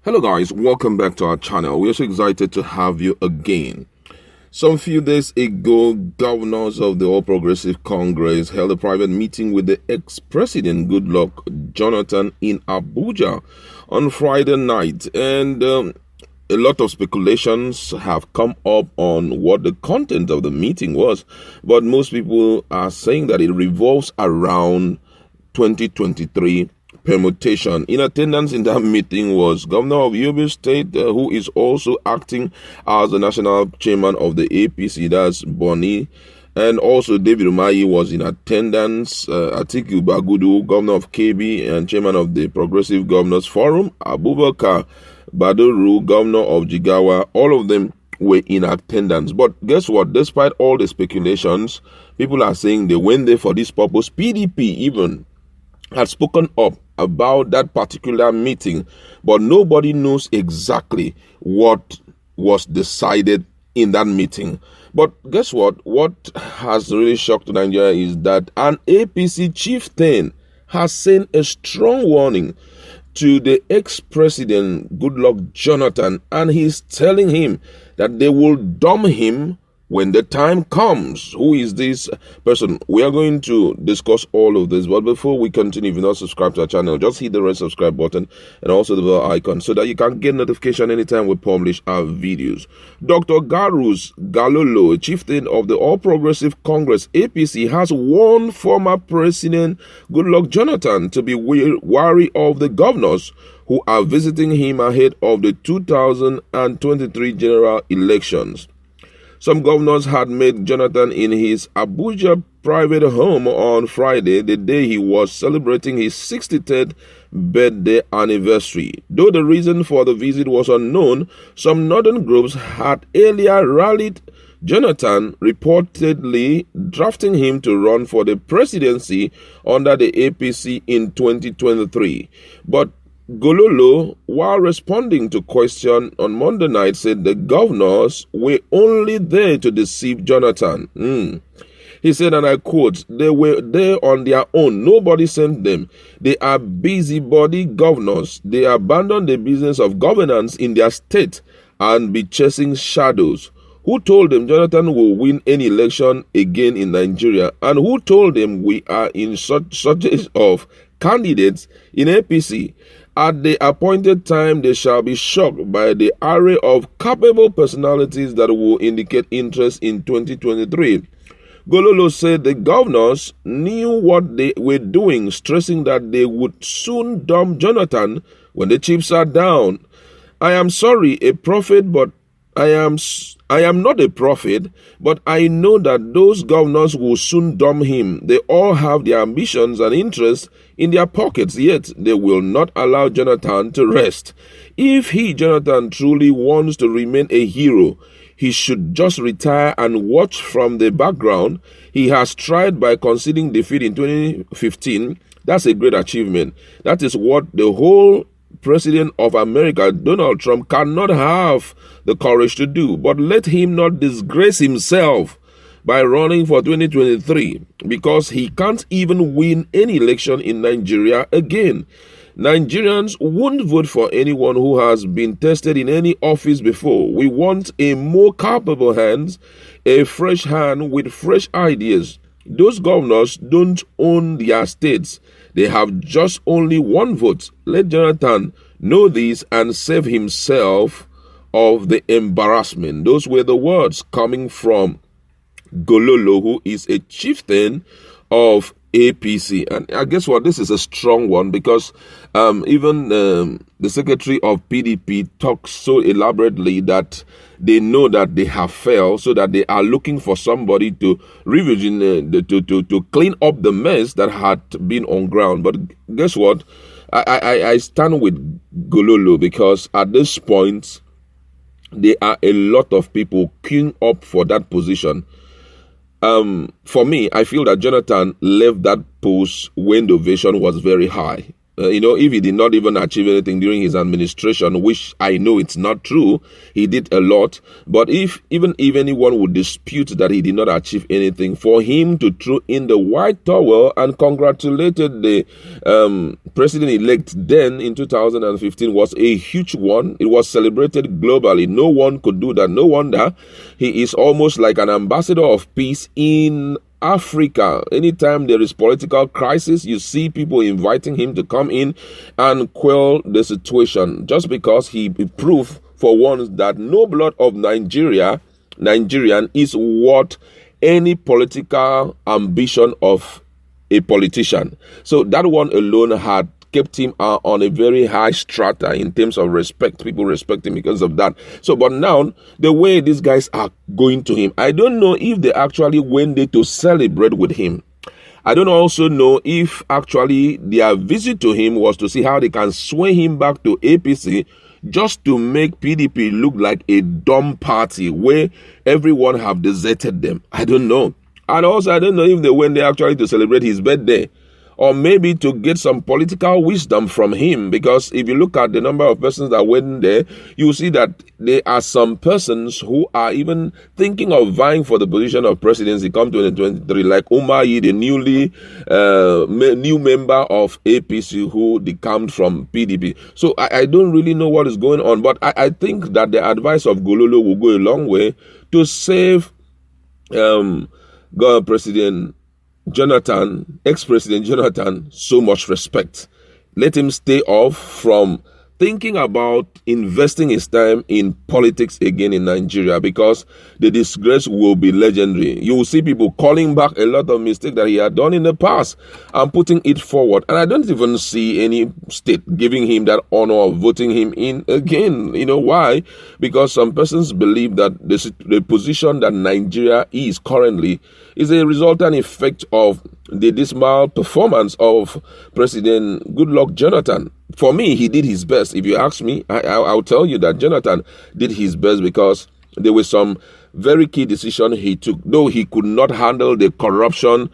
Hello guys, welcome back to our channel. We are so excited to have you again. Some few days ago, governors of the All Progressive Congress held a private meeting with the ex-president Goodluck Jonathan in Abuja on Friday night, and a lot of speculations have come up on what the content of the meeting was, but most people are saying that it revolves around 2023 permutation. In attendance in that meeting was Governor of Yobe State, who is also acting as the national chairman of the APC, that's Bonny, and also David Umahi was in attendance, Atiku Bagudu, Governor of KB and chairman of the Progressive Governors Forum, Abubakar Baduru, Governor of Jigawa, all of them were in attendance. But guess what? Despite all the speculations, people are saying they went there for this purpose. PDP even had spoken up about that particular meeting, but nobody knows exactly what was decided in that meeting. But guess what? What has really shocked Nigeria is that an APC chieftain has sent a strong warning to the ex-president Goodluck Jonathan, and he's telling him that they will dump him when the time comes. Who is this person? We are going to discuss all of this, but before we continue, if you're not subscribed to our channel, just hit the red subscribe button and also the bell icon so that you can get notification anytime we publish our videos. Dr.Garus, Gololo, a chieftain of the All Progressive Congress APC, has warned former President Goodluck Jonathan to be wary of the governors who are visiting him ahead of the 2023 general elections. Some governors had met Jonathan in his Abuja private home on Friday, the day he was celebrating his 63rd birthday anniversary. Though the reason for the visit was unknown, some northern groups had earlier rallied Jonathan, reportedly drafting him to run for the presidency under the APC in 2023. But Gololo, while responding to question on Monday night, said the governors were only there to deceive Jonathan. He said, and I quote, "They were there on their own. Nobody sent them. They are busybody governors. They abandon the business of governance in their state and be chasing shadows. Who told them Jonathan will win any election again in Nigeria? And who told them we are in shortage of candidates in APC? At the appointed time, they shall be shocked by the array of capable personalities that will indicate interest in 2023. Gololo said the governors knew what they were doing, stressing that they would soon dump Jonathan when the chips are down. I am sorry, a prophet, but I am not a prophet, but I know that those governors will soon dump him. They all have their ambitions and interests in their pockets, yet they will not allow Jonathan to rest. If he, Jonathan, truly wants to remain a hero, he should just retire and watch from the background. He has tried by conceding defeat in 2015. That's a great achievement. That is what the whole President of America, Donald Trump, cannot have the courage to do. But let him not disgrace himself by running for 2023, because he can't even win any election in Nigeria again. Nigerians won't vote for anyone who has been tested in any office before. We want a more capable hands, a fresh hand with fresh ideas. Those governors don't own their states. They have just only one vote. Let Jonathan know this and save himself of the embarrassment." Those were the words coming from Gololo, who is a chieftain of APC. And I guess what, this is a strong one, because even the secretary of PDP talks so elaborately that they know that they have failed, so that they are looking for somebody to to clean up the mess that had been on ground. But guess what? I stand with Gololo, because at this point there are a lot of people queuing up for that position. For me, I feel that Jonathan left that post when the ovation was very high. If he did not even achieve anything during his administration, which I know it's not true, he did a lot. But if anyone would dispute that he did not achieve anything, for him to throw in the white towel and congratulated the president-elect then in 2015 was a huge one. It was celebrated globally. No one could do that. No wonder he is almost like an ambassador of peace in Africa. Anytime there is political crisis, you see people inviting him to come in and quell the situation, just because he proved for once that no blood of Nigerian is worth any political ambition of a politician. So that one alone had kept him on a very high strata in terms of respect. People respect him because of that. So, but now, the way these guys are going to him, I don't know if they actually went there to celebrate with him. I don't also know if actually their visit to him was to see how they can sway him back to APC, just to make PDP look like a dumb party where everyone have deserted them. I don't know. And also, I don't know if they went there actually to celebrate his birthday, or maybe to get some political wisdom from him. Because if you look at the number of persons that went there, you see that there are some persons who are even thinking of vying for the position of presidency come 2023, like Umayi, the new member of APC who decamped from PDP. So I don't really know what is going on, but I think that the advice of Gololo will go a long way to save President Jonathan, ex-President Jonathan, so much respect. Let him stay off from thinking about investing his time in politics again in Nigeria, because the disgrace will be legendary. You will see people calling back a lot of mistakes that he had done in the past and putting it forward. And I don't even see any state giving him that honor of voting him in again. You know why? Because some persons believe that the position that Nigeria is currently is a resultant effect of the dismal performance of President Goodluck Jonathan. For me, he did his best. If you ask me, I'll tell you that Jonathan did his best, because there were some very key decisions he took, though he could not handle the corruption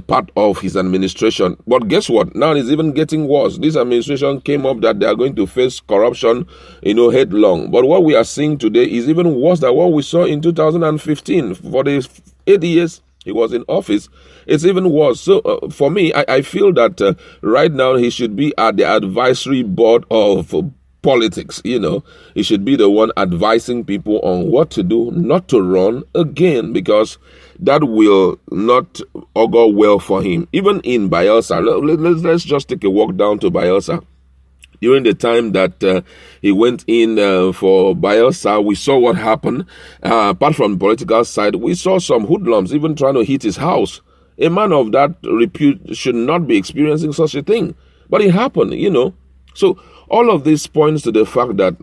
part of his administration. But guess what? Now it's even getting worse. This administration came up that they are going to face corruption, headlong. But what we are seeing today is even worse than what we saw in 2015. For the 8 years he was in office, it's even worse. So for me, I feel that right now he should be at the advisory board of politics. He should be the one advising people on what to do, not to run again, because that will not augur well for him. Even in Biafra, let's just take a walk down to Biafra. During the time that he went in for Biafra, we saw what happened. Apart from the political side, we saw some hoodlums even trying to hit his house. A man of that repute should not be experiencing such a thing. But it happened, So all of this points to the fact that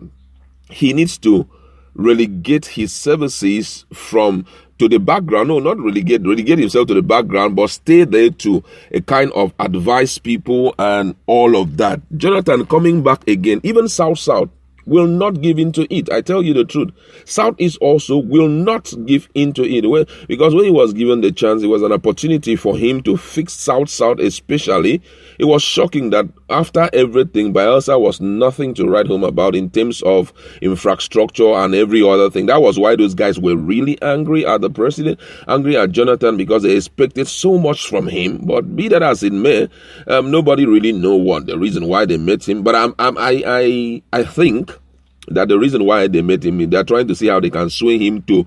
he needs to relegate his services to the background. No, not relegate himself to the background, but stay there to a kind of advise people and all of that. Jonathan coming back again, even South will not give in to it. I tell you the truth. Southeast also will not give in to it. Because when he was given the chance, it was an opportunity for him to fix South especially. It was shocking that after everything, Biafra was nothing to write home about in terms of infrastructure and every other thing. That was why those guys were really angry at the president, angry at Jonathan, because they expected so much from him. But be that as it may, nobody really know what the reason why they met him. But I think that the reason why they met him, they're trying to see how they can sway him to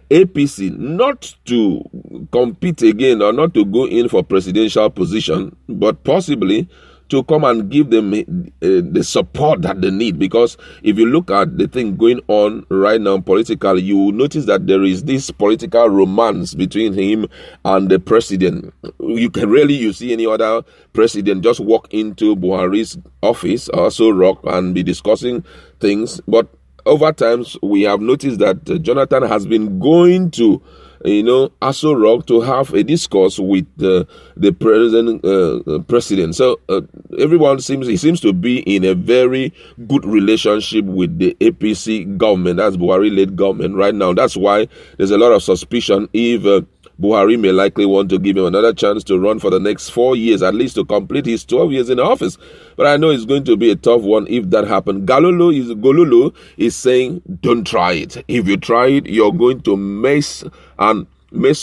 APC, not to compete again or not to go in for presidential position, but possibly to come and give them the support that they need. Because if you look at the thing going on right now politically, you will notice that there is this political romance between him and the president. You see any other president just walk into Buhari's office or so rock and be discussing things. But over times, we have noticed that Jonathan has been going to Aso Rock to have a discourse with the president. So everyone seems to be in a very good relationship with the APC government. That's Buhari-led government right now. That's why there's a lot of suspicion if Buhari may likely want to give him another chance to run for the next 4 years, at least to complete his 12 years in office. But I know it's going to be a tough one if that happens. Gololo is saying, don't try it. If you try it, you're going to mess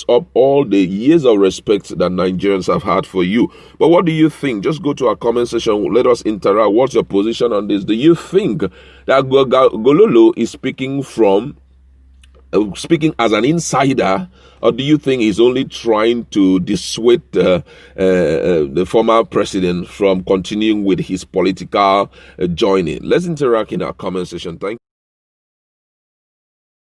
up all the years of respect that Nigerians have had for you. But what do you think? Just go to our comment section. Let us interact. What's your position on this? Do you think that Gololo is speaking as an insider, or do you think he's only trying to dissuade the former president from continuing with his political journey? Let's interact in our comment section. Thank you.